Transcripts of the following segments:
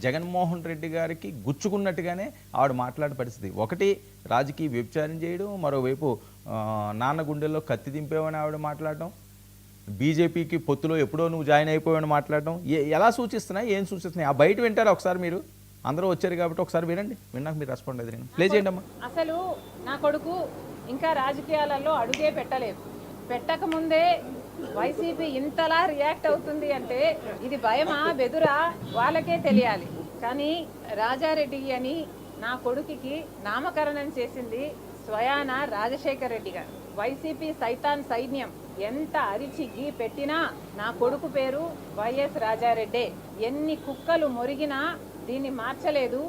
జగన్మోహన్ రెడ్డి గారికి గుచ్చుకున్నట్టుగానే ఆవిడ మాట్లాడే పరిస్థితి. ఒకటి రాజకీయ వ్యభిచారం చేయడం, మరోవైపు నాన్న గుండెల్లో కత్తి దింపేవని ఆవిడ మాట్లాడటం, బీజేపీకి పొత్తులో ఎప్పుడో నువ్వు జాయిన్ అయిపోయావని మాట్లాడటం ఎలా సూచిస్తున్నాయి, ఏం సూచిస్తున్నాయి? ఆ బయట వింటారా ఒకసారి? మీరు అందరూ వచ్చారు కాబట్టి ఒకసారి వినండి, విన్నాక మీరు రెస్పాండ్ అయితే ప్లే చేయండి అమ్మా. అసలు నా కొడుకు ఇంకా రాజకీయాలలో అడుగే పెట్టలేదు. పెట్టకముందే వైసీపీ ఇంతలా రియాక్ట్ అవుతుంది అంటే ఇది భయమా బెదురా వాళ్ళకే తెలియాలి. కానీ రాజారెడ్డి అని నా కొడుకుకి నామకరణం చేసింది స్వయాన రాజశేఖర్ రెడ్డి గారు. వైసీపీ సైతాన్ సైన్యం ఎంత అరిచి గీ పెట్టినా నా కొడుకు పేరు వైఎస్ రాజారెడ్డే. ఎన్ని కుక్కలు మొరిగినా దీన్ని మార్చలేవు.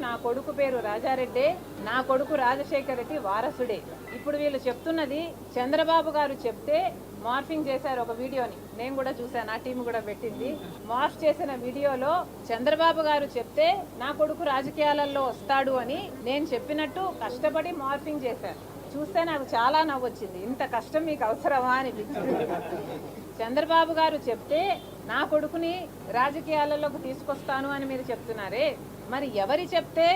నా కొడుకు పేరు రాజారెడ్డే, నా కొడుకు రాజశేఖర్ రెడ్డి వారసుడే. ఇప్పుడు వీళ్ళు చెప్తున్నది చంద్రబాబు గారు చెప్తే మార్ఫింగ్ చేశారు ఒక వీడియోని, నేను కూడా చూశాను, నా టీం కూడా పెట్టింది. మార్ఫ్ చేసిన వీడియోలో చంద్రబాబు గారు చెప్తే నా కొడుకు రాజకీయాలలో వస్తాడు అని నేను చెప్పినట్టు కష్టపడి మార్ఫింగ్ చేశారు. చూస్తే నాకు చాలా నవ్వొచ్చింది. ఇంత కష్టం మీకు అవసరమా అనిపించింది. చంద్రబాబు గారు చెప్తే నా కొడుకుని రాజకీయాలలోకి తీసుకొస్తాను అని మీరు చెప్తున్నారే, మరి ఎవరి చెప్తే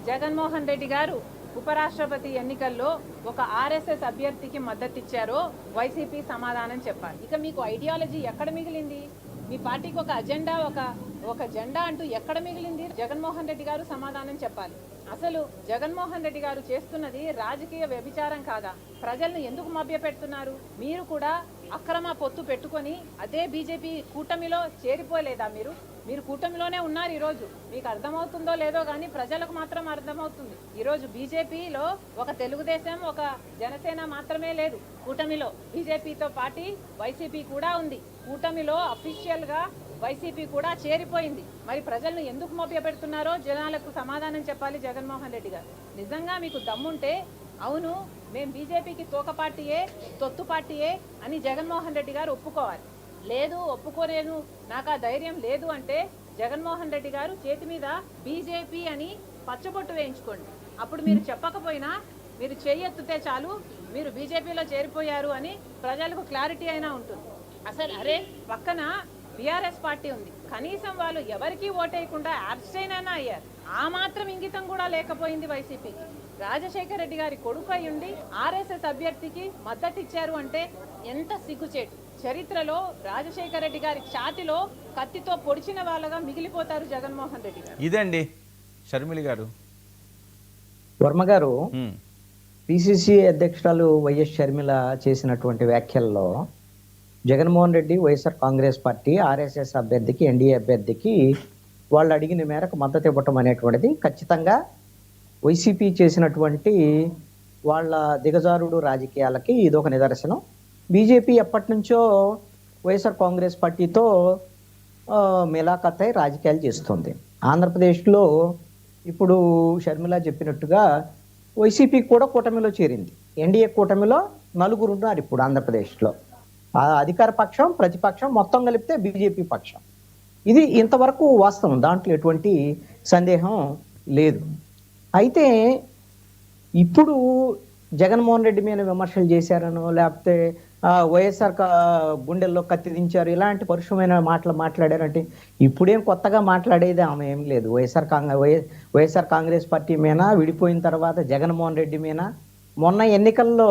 జగన్మోహన్ రెడ్డి గారు ఉపరాష్ట్రపతి ఎన్నికల్లో ఒక ఆర్ఎస్ఎస్ అభ్యర్థికి మద్దతు ఇచ్చారో వైసీపీ సమాధానం చెప్పాలి. ఇక మీకు ఐడియాలజీ ఎక్కడ మిగిలింది? మీ పార్టీకి ఒక అజెండా, ఒక జెండా అంటూ ఎక్కడ మిగిలింది? జగన్మోహన్ రెడ్డి గారు సమాధానం చెప్పాలి. అసలు జగన్మోహన్ రెడ్డి గారు చేస్తున్నది రాజకీయ వ్యభిచారం కాదా? ప్రజలను ఎందుకు మభ్యపెడుతున్నారు? మీరు కూడా అక్రమ పొత్తు పెట్టుకొని అదే బీజేపీ కూటమిలో చేరిపోలేదా? మీరు కూటమిలోనే ఉన్నారు. ఈరోజు మీకు అర్థమవుతుందో లేదో కానీ ప్రజలకు మాత్రం అర్థమవుతుంది. ఈరోజు బీజేపీలో ఒక తెలుగుదేశం, ఒక జనసేన మాత్రమే లేదు కూటమిలో. బీజేపీతో పాటు వైసీపీ కూడా ఉంది కూటమిలో. అఫీషియల్ గా వైసీపీ కూడా చేరిపోయింది. మరి ప్రజలను ఎందుకు మభ్యపెడుతున్నారో జనాలకు సమాధానం చెప్పాలి జగన్మోహన్ రెడ్డి గారు. నిజంగా మీకు దమ్ముంటే అవును మేము బీజేపీకి తోక పార్టీయే, తొత్తు పార్టీయే అని జగన్మోహన్ రెడ్డి గారు ఒప్పుకోవాలి. లేదు ఒప్పుకోలేను, నాకు ఆ ధైర్యం లేదు అంటే జగన్మోహన్ రెడ్డి గారు చేతి మీద బీజేపీ అని పచ్చబొట్టు వేయించుకోండి. అప్పుడు మీరు చెప్పకపోయినా మీరు చేయెత్తితే చాలు మీరు బీజేపీలో చేరిపోయారు అని ప్రజలకు క్లారిటీ అయినా ఉంటుంది. అసలు అరే పక్కన బీఆర్ఎస్ పార్టీ ఉంది, కనీసం వాళ్ళు ఎవరికీ ఓటేయకుండా అబ్స్టైన్ అయినా అయ్యారు. ఆ మాత్రం ఇంగితం కూడా లేకపోయింది వైసీపీకి. రాజశేఖర రెడ్డి గారి కొడుకు అయ్యుండి ఆర్ఎస్ఎస్ అభ్యర్థికి మద్దతు ఇచ్చారు అంటే ఎంత సిగ్గుచేటు. చరిత్రలో రాజశేఖర రెడ్డి గారి ఛాతిలో కత్తితో పొడిచిన వాళ్ళగా మిగిలిపోతారు జగన్మోహన్ రెడ్డి గారు. ఇదండి షర్మిలి గారు. వర్మ గారు, పిసిసి అధ్యక్షురాలు వైఎస్ షర్మిల చేసినటువంటి వ్యాఖ్యల్లో జగన్మోహన్ రెడ్డి, వైఎస్ఆర్ కాంగ్రెస్ పార్టీ, ఆర్ఎస్ఎస్ అభ్యర్థికి, ఎన్డీఏ అభ్యర్థికి వాళ్ళు అడిగిన మేరకు మద్దతు ఇవ్వటం అనేటువంటిది ఖచ్చితంగా వైసీపీ చేసినటువంటి వాళ్ళ దిగజారుడు రాజకీయాలకి ఇదొక నిదర్శనం. బీజేపీ ఎప్పటి నుంచో వైఎస్ఆర్ కాంగ్రెస్ పార్టీతో మిలాఖత్ అయి రాజకీయాలు చేస్తుంది. ఆంధ్రప్రదేశ్లో ఇప్పుడు షర్మిల చెప్పినట్టుగా వైసీపీ కూడా కూటమిలో చేరింది. ఎన్డీఏ కూటమిలో నలుగురు ఉన్నారు ఇప్పుడు ఆంధ్రప్రదేశ్లో. అధికార పక్షం, ప్రతిపక్షం మొత్తం కలిపితే బీజేపీ పక్షం. ఇది ఇంతవరకు వాస్తవం, దాంట్లో ఎటువంటి సందేహం లేదు. అయితే ఇప్పుడు జగన్మోహన్ రెడ్డి మీద విమర్శలు చేశారనో, లేకపోతే వైఎస్ఆర్ గుండెల్లో కత్తి దించారు, ఇలాంటి పరుషమైన మాటలు మాట్లాడారంటే ఇప్పుడేం కొత్తగా మాట్లాడేది ఆమె ఏం లేదు. వైఎస్ఆర్ కాంగ్రెస్ పార్టీ మీద విడిపోయిన తర్వాత జగన్మోహన్ రెడ్డి మీద మొన్న ఎన్నికల్లో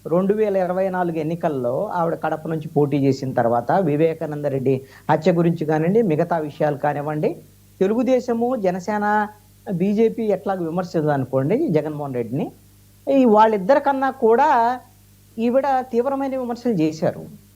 2024 ఎన్నికల్లో ఆవిడ కడప నుంచి పోటీ చేసిన తర్వాత వివేకానంద రెడ్డి హత్య గురించి కానివ్వండి, మిగతా విషయాలు కానివ్వండి, తెలుగుదేశము, జనసేన, బీజేపీ ఎట్లా విమర్శించదు అనుకోండి జగన్మోహన్ రెడ్డిని, వాళ్ళిద్దరికన్నా కూడా ఈవిడ తీవ్రమైన విమర్శలు చేశారు.